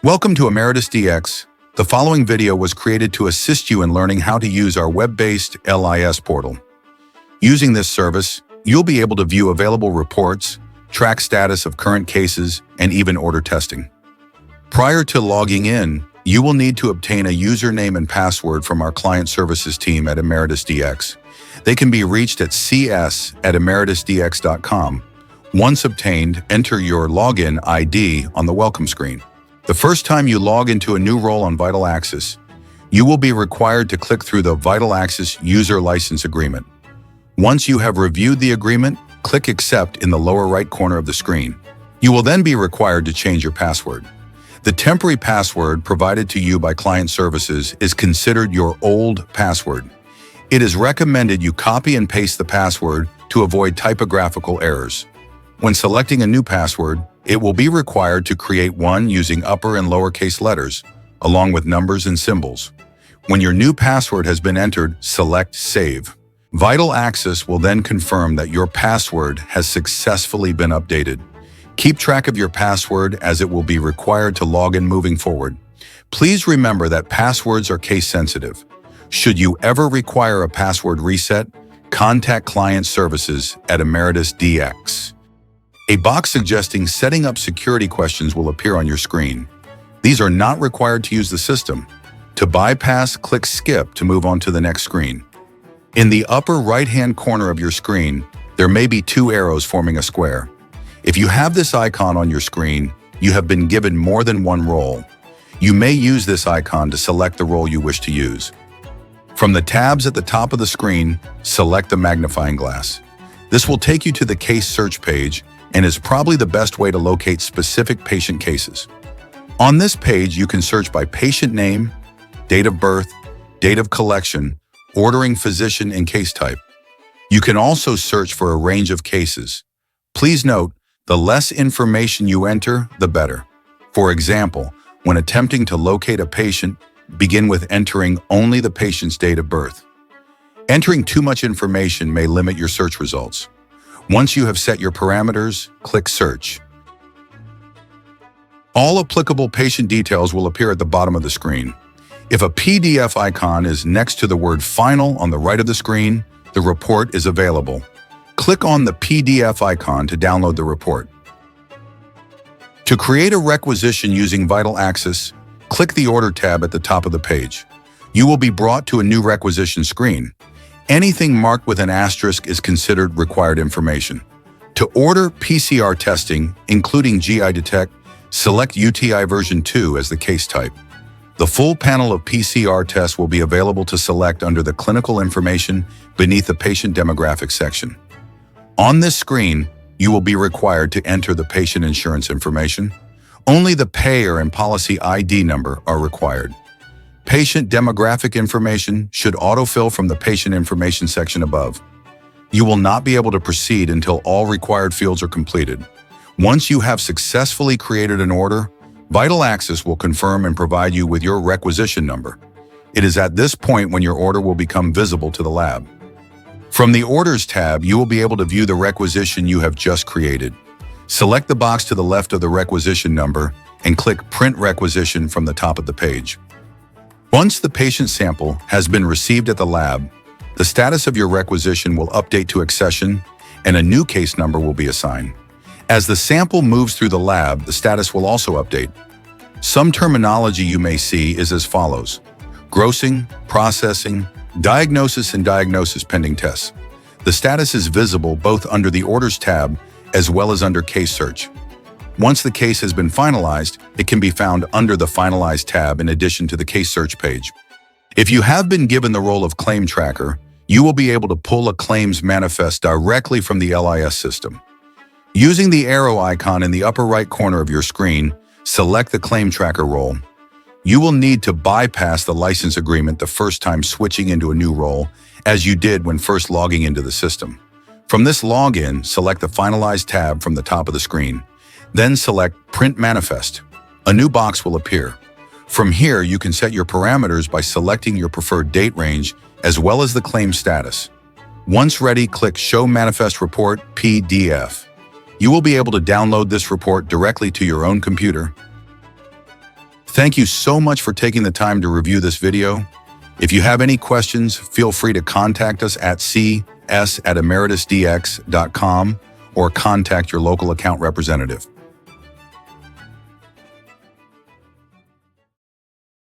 Welcome to Emeritus DX. The following video was created to assist you in learning how to use our web-based LIS portal. Using this service, you'll be able to view available reports, track status of current cases, and even order testing. Prior to logging in, you will need to obtain a username and password from our client services team at Emeritus DX. They can be reached at cs@emeritusdx.com. Once obtained, enter your login ID on the welcome screen. The first time you log into a new role on Vital Access, you will be required to click through the Vital Access User License Agreement. Once you have reviewed the agreement, click Accept in the lower right corner of the screen. You will then be required to change your password. The temporary password provided to you by Client Services is considered your old password. It is recommended you copy and paste the password to avoid typographical errors. When selecting a new password, it will be required to create one using upper and lowercase letters, along with numbers and symbols. When your new password has been entered, select Save. Vital Access will then confirm that your password has successfully been updated. Keep track of your password as it will be required to log in moving forward. Please remember that passwords are case sensitive. Should you ever require a password reset, contact Client Services at Emeritus DX. A box suggesting setting up security questions will appear on your screen. These are not required to use the system. To bypass, click Skip to move on to the next screen. In the upper right-hand corner of your screen, there may be two arrows forming a square. If you have this icon on your screen, you have been given more than one role. You may use this icon to select the role you wish to use. From the tabs at the top of the screen, select the magnifying glass. This will take you to the case search page and is probably the best way to locate specific patient cases. On this page, you can search by patient name, date of birth, date of collection, ordering physician, and case type. You can also search for a range of cases. Please note, the less information you enter, the better. For example, when attempting to locate a patient, begin with entering only the patient's date of birth. Entering too much information may limit your search results. Once you have set your parameters, click Search. All applicable patient details will appear at the bottom of the screen. If a PDF icon is next to the word Final on the right of the screen, the report is available. Click on the PDF icon to download the report. To create a requisition using Vital Access, click the Order tab at the top of the page. You will be brought to a new requisition screen. Anything marked with an asterisk is considered required information. To order PCR testing, including GI Detect, select UTI version 2 as the case type. The full panel of PCR tests will be available to select under the clinical information beneath the patient demographics section. On this screen, you will be required to enter the patient insurance information. Only the payer and policy ID number are required. Patient demographic information should autofill from the patient information section above. You will not be able to proceed until all required fields are completed. Once you have successfully created an order, Vital Access will confirm and provide you with your requisition number. It is at this point when your order will become visible to the lab. From the Orders tab, you will be able to view the requisition you have just created. Select the box to the left of the requisition number and click Print Requisition from the top of the page. Once the patient sample has been received at the lab, the status of your requisition will update to Accession and a new case number will be assigned. As the sample moves through the lab, the status will also update. Some terminology you may see is as follows: grossing, processing, diagnosis, and diagnosis pending tests. The status is visible both under the Orders tab as well as under Case Search. Once the case has been finalized, it can be found under the Finalize tab in addition to the Case Search page. If you have been given the role of Claim Tracker, you will be able to pull a claims manifest directly from the LIS system. Using the arrow icon in the upper right corner of your screen, select the Claim Tracker role. You will need to bypass the license agreement the first time switching into a new role, as you did when first logging into the system. From this login, select the Finalize tab from the top of the screen. Then select Print Manifest. A new box will appear. From here, you can set your parameters by selecting your preferred date range as well as the claim status. Once ready, click Show Manifest Report PDF. You will be able to download this report directly to your own computer. Thank you so much for taking the time to review this video. If you have any questions, feel free to contact us at cs@emeritusdx.com or contact your local account representative.